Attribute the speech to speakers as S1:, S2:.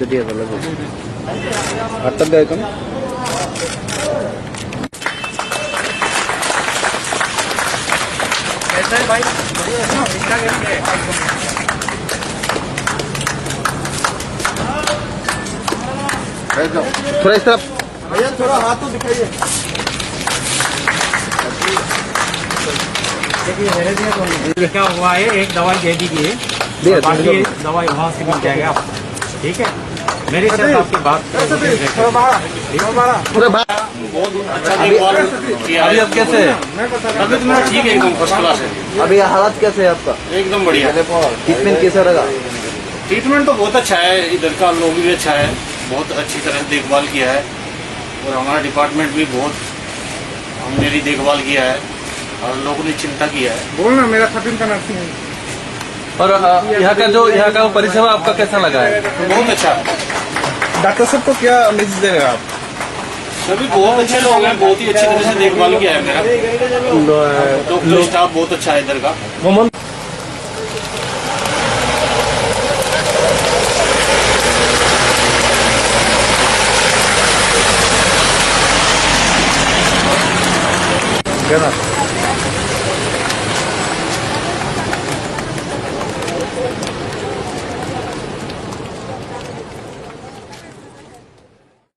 S1: कधी झालं आत्ताच द्यायचं ना.
S2: भाई
S1: थोड़ा इस तरफ
S2: भैया थोड़ा हाथ तो दिखाइए। क्या हुआ है, एक दवाई दे दीजिए, बाकी दवाई वहाँ से मिल जाएगा, ठीक है। मेरे साथ आपकी बात
S3: अभी अब कैसे है?
S4: अभी तो मेरा ठीक है, एकदम फर्स्ट क्लास है।
S1: अभी हालत कैसे है आपका?
S4: एकदम बढ़िया।
S1: ट्रीटमेंट कैसा लगा?
S4: ट्रीटमेंट तो बहुत अच्छा है, इधर का लोग भी अच्छा है, बहुत अच्छी तरह से देखभाल किया है और हमारा डिपार्टमेंट भी बहुत मेरी देखभाल किया है और लोगों ने चिंता किया है।
S2: बोलना, मेरा 13 का नर्सिंग है।
S3: और यहाँ का परिसेवा आपका कैसा लगा है?
S4: बहुत अच्छा है।
S2: डॉक्टर साहब को क्या मैसेज दे रहे हैं आप?
S4: सभी बहुत अच्छे लोग हैं, बहुत ही अच्छी तरह से देखभाल किया है मेरा। डॉक्टर स्टाफ बहुत अच्छा है इधर का।
S1: क्या ना